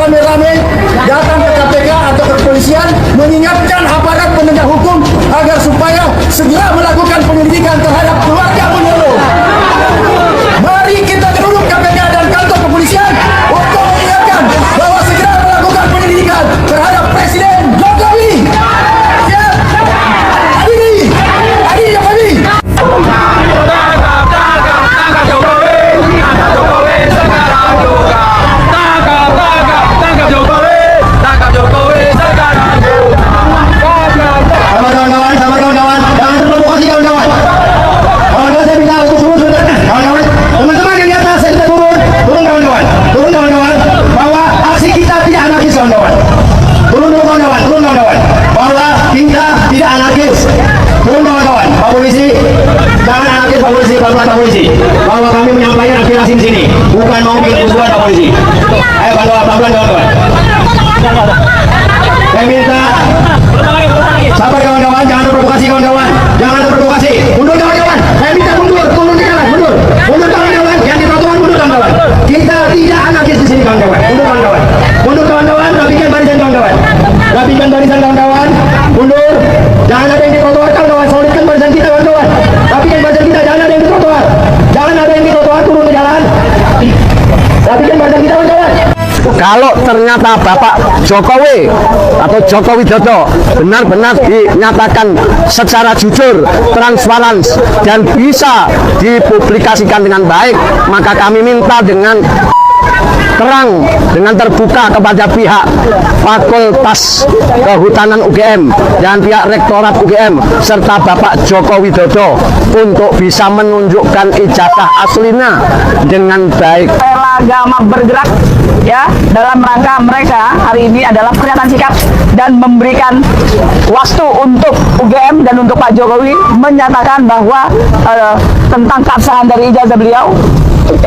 rame-rame datang ke KPK atau ke kepolisian mengingatkan aparat penegak hukum agar supaya segera melakukan penyelidikan terhadap keluarga Bunyoro. Mari kita turun KPK dan kantor kepolisian untuk mengingatkan bahwa segera melakukan penyelidikan terhadap Presiden Jokowi. Ya, Adi Jokowi. Pak Polisi, bahwa kami menyampaikan aspirasi di sini, bukan mau bikin kerusuhan Pak Polisi. Ayo pelan-pelan kawan-kawan. Saya minta sabar kawan-kawan, jangan terprovokasi kawan-kawan, jangan terprovokasi. Mundur kawan-kawan, saya minta mundur, turun ke jalan, mundur kawan-kawan, yang di trotoar mundur kawan-kawan. Kita tidak anarkis di sini kawan-kawan, mundur kawan-kawan, rapikan barisan kawan-kawan, mundur, jangan ada yang di trotoar kawan-kawan, solidkan barisan kita kawan-kawan, rapikan barisan kita, jangan ada yang di trotoar, turun ke jalan, rapikan barisan kita kawan-kawan. Kalau ternyata Bapak Jokowi atau Joko Widodo benar-benar dinyatakan secara jujur, transparan dan bisa dipublikasikan dengan baik, maka kami minta dengan terang, dengan terbuka kepada pihak Fakultas Kehutanan UGM dan pihak Rektorat UGM serta Bapak Joko Widodo untuk bisa menunjukkan ijazah aslinya dengan baik. Agama bergerak ya dalam rangka mereka hari ini adalah pernyataan sikap dan memberikan waktu untuk UGM dan untuk Pak Jokowi menyatakan bahwa tentang keabsahan dari ijazah beliau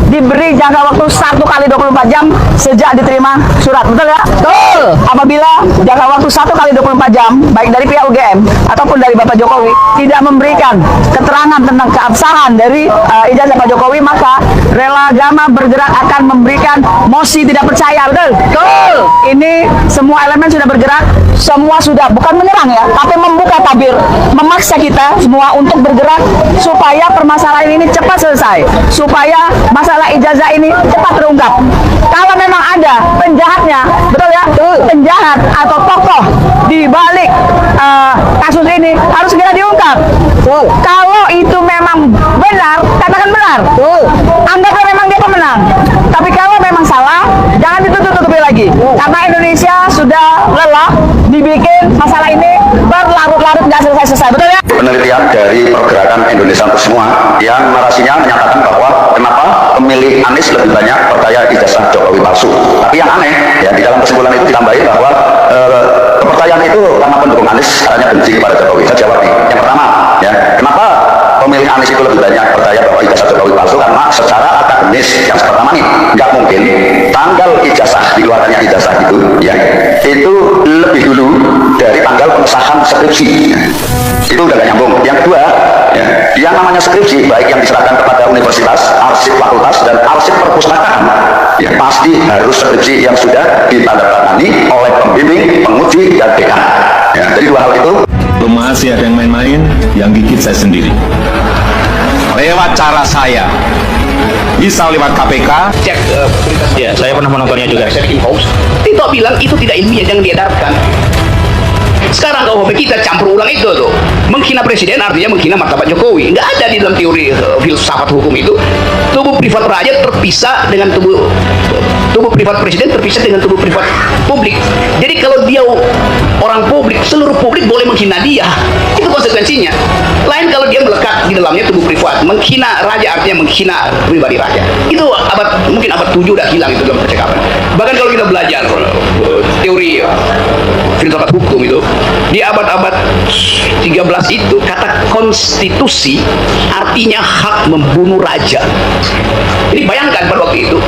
diberi jangka waktu 1 kali 24 jam sejak diterima surat, betul ya? Betul. Apabila jangka waktu 1 kali 24 jam baik dari pihak UGM ataupun dari Bapak Jokowi tidak memberikan keterangan tentang keabsahan dari ijazah Pak Jokowi, maka Rela Agama Bergerak akan memberikan mosi tidak percaya, betul? Betul. Ini semua elemen sudah bergerak, semua sudah bukan menyerang ya, tapi membuka tabir, memaksa kita semua untuk bergerak supaya permasalahan ini cepat selesai, supaya masalah ijazah ini cepat terungkap. Kalau memang ada penjahatnya, betul ya, penjahat atau tokoh di balik kasus ini harus segera diungkap. Kalau itu memang benar, katakan benar. Anggaplah memang dia pemenang. Tapi kalau memang salah, jangan ditutup-tutupi lagi. Karena Indonesia sudah lelah dibikin masalah ini berlarut-larut nggak selesai-selesai, betul ya? Penelitian dari Pergerakan Indonesia Untuk Semua yang narasinya menyatakan bahwa kenapa pemilih Anies lebih banyak percaya ijazah Jokowi palsu. Tapi yang aneh, ya di dalam kesimpulan itu ditambahi bahwa kepercayaan itu karena pendukung Anies hanya benci kepada Jokowi. Saya jawab nih. Yang pertama, ya kenapa pemilih Anies itu lebih banyak percaya bahwa ijazah Jokowi palsu? Karena secara akademis yang pertama nih, nggak mungkin tanggal ijazah dikeluarkannya ijazah itu lebih dulu dari tanggal pengesahan skripsi. Itu udah gak nyambung. Yang kedua, ya, yang namanya skripsi baik yang diserahkan kepada universitas, arsip fakultas dan arsip perpustakaan, ya pasti harus skripsi yang sudah ditandatangani oleh pembimbing, penguji dan dekan. Ya, jadi dua hal itu. Masih ada yang main-main, yang gigit saya sendiri. Lewat cara saya, bisa lewat KPK. Cek ya, saya pernah menontonnya juga. Tito bilang itu tidak ilmiah, jangan diedarkan. Sekarang KUHP kita campur ulang itu tuh, menghina presiden artinya menghina martabat Jokowi. Nggak ada di dalam teori filsafat hukum itu tubuh privat rakyat terpisah dengan tubuh privat presiden terpisah dengan tubuh privat publik. Jadi kalau dia orang publik, seluruh publik boleh menghina dia, itu konsekuensinya. Lain kalau dia melekat di dalamnya tubuh privat, menghina raja artinya menghina pribadi raja. Itu mungkin abad 7 udah hilang itu dalam percakapan. Bahkan kalau kita belajar teori filsafat hukum itu Di abad-abad 13 itu kata konstitusi artinya hak membunuh raja. Jadi bayangkan pada waktu itu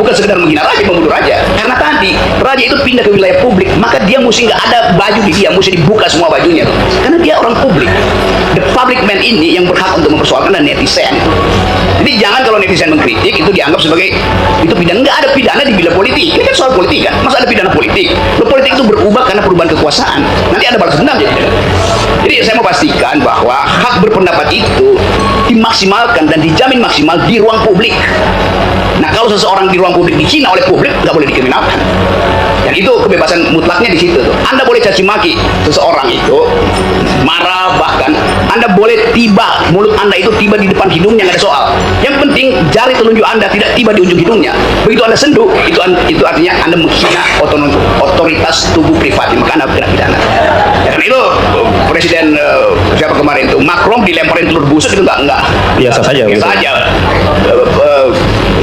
bukan sekedar menghina raja, membunuh raja. Karena tadi raja itu pindah ke wilayah publik, maka dia mesti nggak ada baju di dia, mesti dibuka semua bajunya. Karena dia orang publik. The public man ini yang berhak untuk mempersoalkan dan netizen. Jadi jangan kalau netizen mengkritik itu dianggap sebagai itu pidana. Nggak ada pidana di bidang politik. Ini kan soal politik kan. Masa ada pidana politik? Politik itu berubah karena perubahan kekuasaan. Nanti ada balas dendam jadi saya mau pastikan bahwa hak berpendapat itu dimaksimalkan dan dijamin maksimal di ruang publik. Nah, kalau seseorang di ruang publik dihina oleh publik, nggak boleh dikriminalkan. Dan itu kebebasan mutlaknya di situ tuh. Anda boleh caci maki seseorang itu, marah bahkan. Anda boleh tiba, mulut Anda itu tiba di depan hidungnya, nggak ada soal. Yang penting jari telunjuk Anda tidak tiba di ujung hidungnya. Begitu Anda senduh, itu artinya Anda menghina otoritas tubuh privati, maka Anda kena pidana. Ya, karena itu Presiden siapa kemarin itu Macron dilemparin telur busuk itu nggak biasa saja. Biasa saja.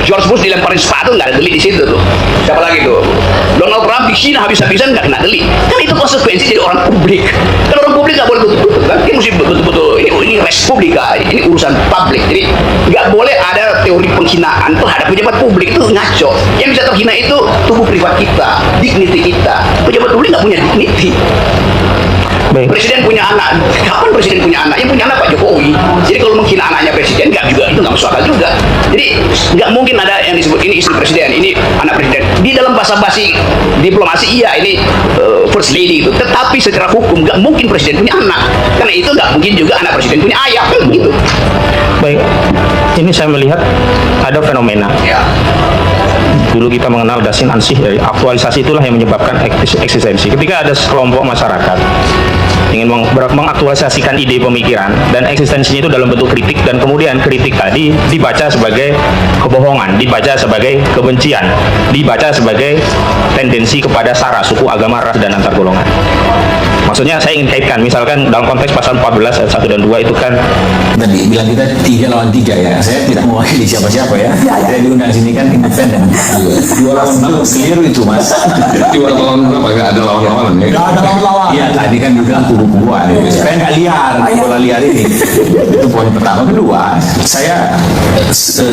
George Bush dilemparin sepatu nggak ada delik di situ tuh. Siapa lagi tuh? Donald Trump dihina habis-habisan nggak kena delik. Kan itu konsekuensi jadi orang publik. Kan orang publik nggak boleh tutup-tutup kan? Dia mesti betul-betul ini respublika, ini urusan publik. Jadi nggak boleh ada teori penghinaan terhadap pejabat publik, itu ngaco. Yang bisa terhina itu tubuh privat kita, dignity kita. Pejabat publik nggak punya dignity. Baik. Presiden punya anak. Kapan presiden punya anak? Yang punya anak Pak Jokowi. Jadi kalau menghina anaknya presiden nggak juga, itu nggak masuk akal juga. Jadi nggak mungkin ada yang disebut ini istri presiden, ini anak presiden. Di dalam basa-basi diplomasi iya ini first lady itu. Tetapi secara hukum nggak mungkin presiden punya anak. Karena itu nggak mungkin juga anak presiden punya ayah kan begitu. Baik, ini saya melihat ada fenomena. Ya. Dulu kita mengenal dasin ansih, dari aktualisasi itulah yang menyebabkan eksistensi. Ketika ada sekelompok masyarakat ingin mengaktualisasikan ide pemikiran dan eksistensinya itu dalam bentuk kritik, dan kemudian kritik tadi dibaca sebagai kebohongan, dibaca sebagai kebencian, dibaca sebagai tendensi kepada sara, suku, agama, ras, dan antar golongan. Maksudnya saya ingin kaitkan, misalkan dalam konteks pasal 14 ayat 1 dan 2 itu kan Tadi bilang kita 3 lawan 3 ya. Saya tidak mewakili siapa-siapa ya. Saya diundang sini kan independen. 2 lawan 2 keliru itu Mas. 2 lawan berapa? Nggak ada lawan-lawanan ya? Nggak ada lawan-lawan. Iya tadi kan dibilang kubu-kubuan. Supaya nggak liar, bola liar ini. Itu poin pertama. Kedua, saya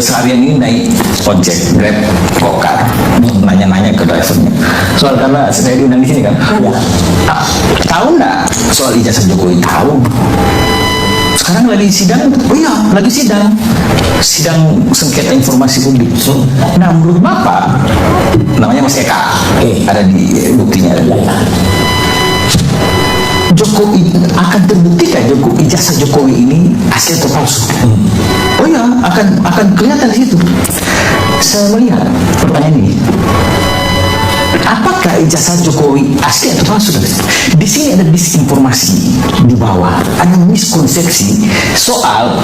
seharian ini naik ojek, Grab, Kokar, nanya-nanya ke drivernya. Soal karena saya diundang di sini kan. Tahu nggak soal ijazah Jokowi? Tahu. Sekarang lagi sidang, oh iya, lagi sidang sengketa informasi publik. Nah, menurut Bapak, namanya Mas Eka, ada di buktinya. Jokowi akan terbuktikan ijazah Jokowi ini asli atau palsu? Oh iya, akan kelihatan di situ. Saya melihat pertanyaan ini. Apakah ijazah Jokowi asli atau palsu? Di sini ada disinformasi di bawah, ada miskonsepsi soal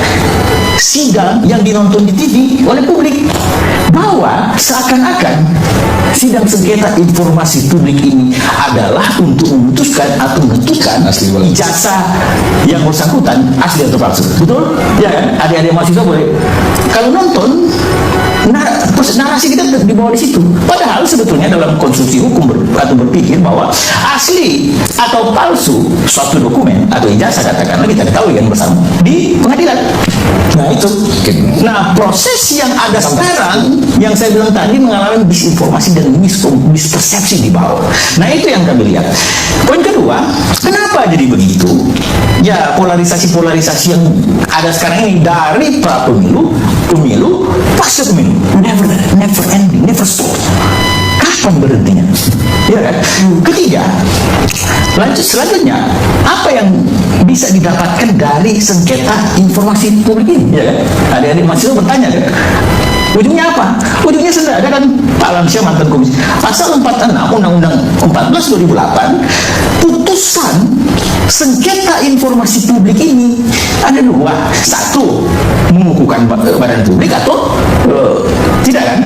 sidang yang dinonton di TV oleh publik, bahwa seakan-akan sidang sengketa informasi publik ini adalah untuk memutuskan atau menentukan ijazah yang bersangkutan asli atau palsu. Betul? Ya kan? Adik-adik mahasiswa boleh kalau nonton narasi kita dibawa di situ. Padahal sebetulnya dalam konstruksi hukum atau berpikir bahwa asli atau palsu suatu dokumen atau ijazah katakanlah kita ketahui kan bersama di pengadilan. Nah itu. Nah proses yang ada sekarang yang saya bilang tadi mengalami disinformasi dan mispersepsi di bawah. Nah itu yang kami lihat. Poin kedua, kenapa jadi begitu? Ya polarisasi yang ada sekarang ini dari pra pemilu, pasca pemilu, never ending, never stop. Kapan berhentinya? Ya kan? Ketiga, selanjutnya apa yang bisa didapatkan dari sengketa informasi publik ini? Ya kan? Adik-adik mahasiswa bertanya kan? Ujungnya apa? Ujungnya sudah ada kan Pak Lamsyah mantan komisi pasal 46 Undang-Undang 14 2008, putusan sengketa informasi publik ini ada 2. 1, mengukuhkan badan publik atau tidak kan?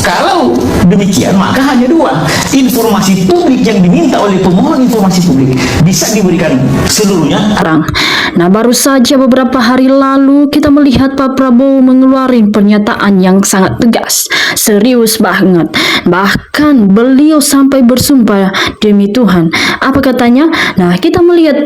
Kalau demikian, maka hanya dua. Informasi publik yang diminta oleh pemohon informasi publik bisa diberikan seluruhnya. Nah, baru saja beberapa hari lalu kita melihat Pak Prabowo mengeluarkan pernyataan yang sangat tegas, serius banget. Bahkan beliau sampai bersumpah demi Tuhan. Apa katanya? Nah, kita melihat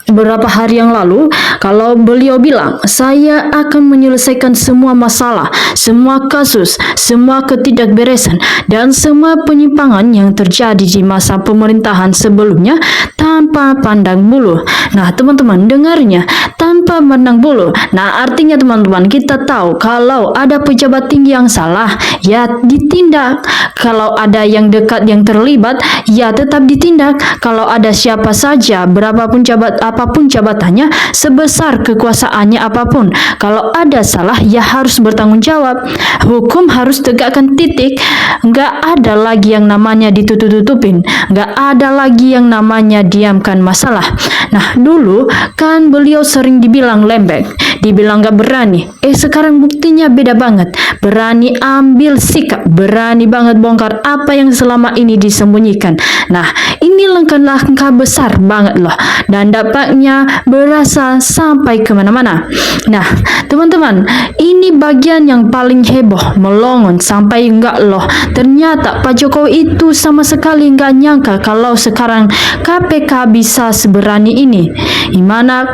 beberapa hari yang lalu kalau beliau bilang, saya akan menyelesaikan semua masalah, semua kasus, semua ketidakberesan dan semua penyimpangan yang terjadi di masa pemerintahan sebelumnya tanpa pandang bulu. Nah, teman-teman, dengarnya tanpa pandang bulu. Nah, artinya teman-teman, kita tahu kalau ada pejabat tinggi yang salah, ya ditindak. Kalau ada yang dekat yang terlibat, ya tetap ditindak. Kalau ada siapa saja, apapun jabatannya, sebesar kekuasaannya apapun, kalau ada salah, ya harus bertanggung jawab. Hukum harus tegakkan, titik. Nggak ada lagi yang namanya ditutup-tutupin. Nggak ada lagi yang namanya diamkan masalah. Nah, dulu kan beliau sering dibilang lembek, dibilang nggak berani. Sekarang buktinya beda banget. Berani ambil sikap, berani banget bongkar apa yang selama ini disembunyikan. Nah, ini langkah-langkah besar banget loh, dan dampaknya berasa sampai kemana-mana. Nah, teman-teman, ini bagian yang paling heboh, melongon sampai enggak loh. Ternyata Pak Jokowi itu sama sekali enggak nyangka kalau sekarang KPK bisa seberani ini. Dimana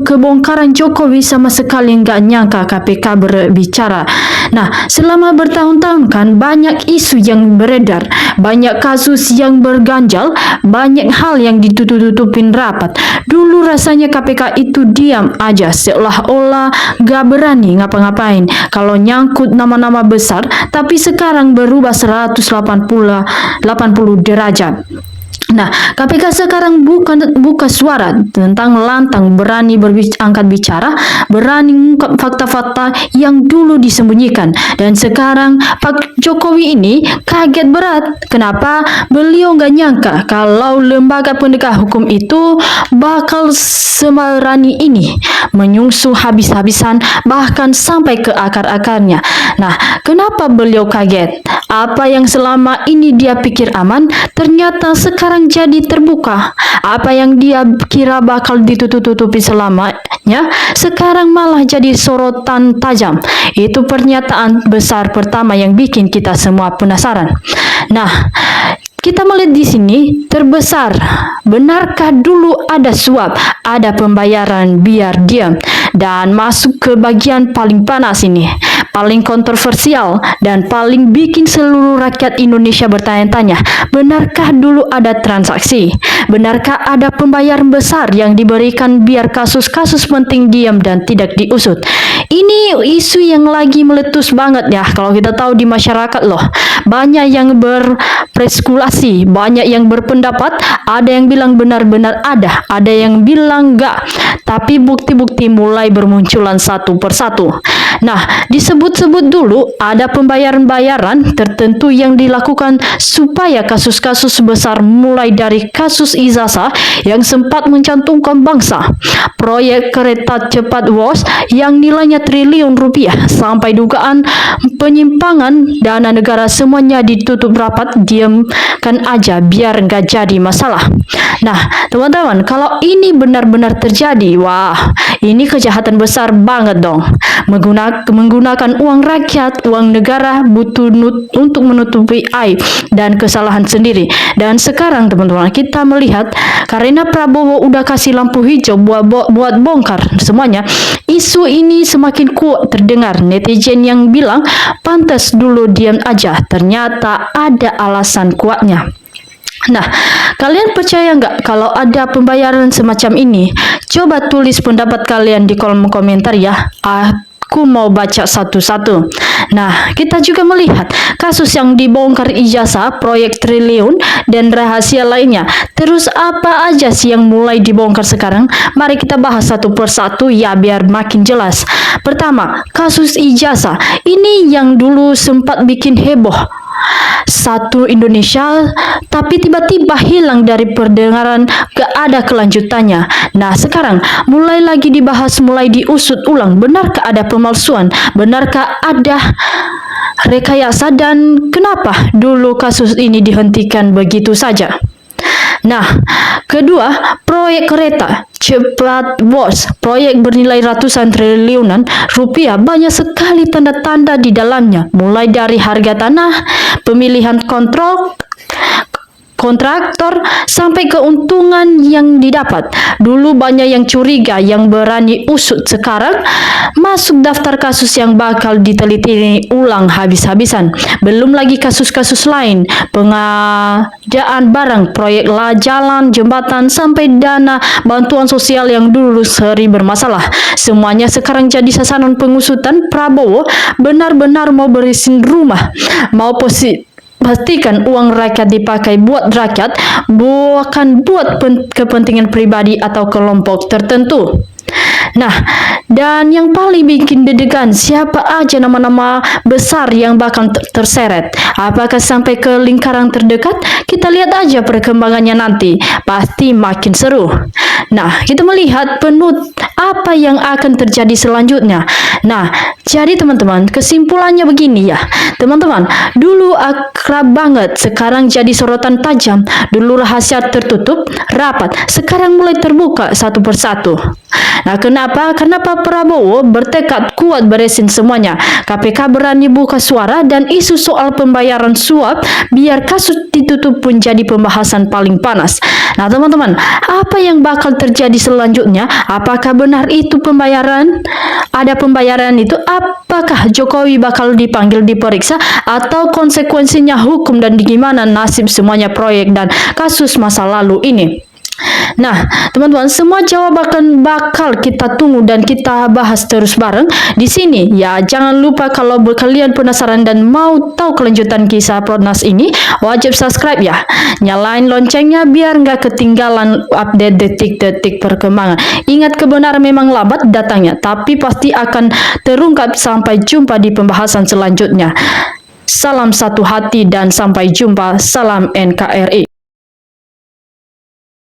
kebongkaran Jokowi sama sekali enggak nyangka KPK berbicara. Nah, selama bertahun-tahun kan banyak isu yang beredar, banyak kasus yang berganjal, banyak hal yang ditutup-tutupin rapat. Dulu rasanya KPK itu diam aja, seolah-olah gak berani ngapa-ngapain kalau nyangkut nama-nama besar, tapi sekarang berubah 180 derajat. Nah, KPK sekarang buka suara tentang lantang, berani angkat bicara, berani mengungkap fakta-fakta yang dulu disembunyikan. Dan sekarang Pak Jokowi ini kaget berat. Kenapa? Beliau nggak nyangka kalau lembaga penegak hukum itu bakal seberani ini, menyusuh habis-habisan, bahkan sampai ke akar-akarnya. Nah, kenapa beliau kaget? Apa yang selama ini dia pikir aman, ternyata sekarang jadi terbuka. Apa yang dia kira bakal ditutup-tutupi selamanya, sekarang malah jadi sorotan tajam. Itu pernyataan besar pertama yang bikin kita semua penasaran. Nah, kita melihat di sini terbesar. Benarkah dulu ada suap, ada pembayaran biar diam? Dan masuk ke bagian paling panas ini, paling kontroversial dan paling bikin seluruh rakyat Indonesia bertanya-tanya. Benarkah dulu ada transaksi? Benarkah ada pembayaran besar yang diberikan biar kasus-kasus penting diam dan tidak diusut? Ini isu yang lagi meletus banget ya, kalau kita tahu di masyarakat loh. Banyak yang berspekulasi, banyak yang berpendapat, ada yang bilang benar-benar ada yang bilang enggak. Tapi bukti-bukti mulai bermunculan satu persatu. Nah, disebut-sebut dulu ada pembayaran-bayaran tertentu yang dilakukan supaya kasus-kasus besar, mulai dari kasus ijazah yang sempat mencantumkan bangsa, proyek kereta cepat WOS yang nilainya triliun rupiah, sampai dugaan penyimpangan dana negara, semuanya ditutup rapat, diamkan aja biar nggak jadi masalah. Nah, teman-teman, kalau ini benar-benar terjadi, wah, ini kejahatan besar banget dong. Menggunakan uang rakyat, uang negara, butuh untuk menutupi aib dan kesalahan sendiri. Dan sekarang teman-teman, kita melihat karena Prabowo udah kasih lampu hijau buat bongkar semuanya, isu ini semakin kuat terdengar. Netizen yang bilang pantas dulu diam aja, ternyata ada alasan kuatnya. Nah, kalian percaya nggak kalau ada pembayaran semacam ini? Coba tulis pendapat kalian di kolom komentar ya. Aku mau baca satu-satu. Nah, kita juga melihat kasus yang dibongkar ijazah, proyek triliun, dan rahasia lainnya. Terus apa aja sih yang mulai dibongkar sekarang? Mari kita bahas satu persatu ya, biar makin jelas. Pertama, kasus ijazah. Ini yang dulu sempat bikin heboh satu Indonesia, tapi tiba-tiba hilang dari perdengaran, gak ada kelanjutannya. Nah, sekarang mulai lagi dibahas, mulai diusut ulang. Benarkah ada pemalsuan? Benarkah ada rekayasa dan kenapa dulu kasus ini dihentikan begitu saja? Nah, kedua, proyek kereta cepat WOS, proyek bernilai ratusan triliunan rupiah, banyak sekali tanda-tanda di dalamnya, mulai dari harga tanah, pemilihan kontraktor, sampai keuntungan yang didapat. Dulu banyak yang curiga, yang berani usut. Sekarang masuk daftar kasus yang bakal diteliti ulang habis-habisan. Belum lagi kasus-kasus lain, pengadaan barang, proyek jalan, jembatan, sampai dana bantuan sosial yang dulu sering bermasalah. Semuanya sekarang jadi sasaran pengusutan. Prabowo benar-benar mau berisin rumah, mau pastikan uang rakyat dipakai buat rakyat, bukan buat kepentingan pribadi atau kelompok tertentu. Nah, dan yang paling bikin deg-degan, siapa aja nama-nama besar yang bakal terseret? Apakah sampai ke lingkaran terdekat? Kita lihat aja perkembangannya nanti. Pasti makin seru. Nah, kita melihat apa yang akan terjadi selanjutnya. Nah, jadi teman-teman, kesimpulannya begini ya. Teman-teman, dulu akrab banget, sekarang jadi sorotan tajam. Dulu rahasia tertutup, rapat, sekarang mulai terbuka satu persatu. Nah, kenapa Pak Prabowo bertekad kuat beresin semuanya? KPK berani buka suara dan isu soal pembayaran suap biar kasus ditutup pun jadi pembahasan paling panas. Nah, teman-teman, apa yang bakal terjadi selanjutnya? Apakah benar itu pembayaran? Ada pembayaran itu? Apakah Jokowi bakal dipanggil diperiksa atau konsekuensinya hukum dan gimana nasib semuanya proyek dan kasus masa lalu ini? Nah, teman-teman, semua jawaban bakal kita tunggu dan kita bahas terus bareng di sini. Ya, jangan lupa kalau kalian penasaran dan mau tahu kelanjutan kisah Pronas ini, wajib subscribe ya. Nyalain loncengnya biar nggak ketinggalan update detik-detik perkembangan. Ingat, kebenaran memang lambat datangnya, tapi pasti akan terungkap. Sampai jumpa di pembahasan selanjutnya. Salam satu hati dan sampai jumpa. Salam NKRI.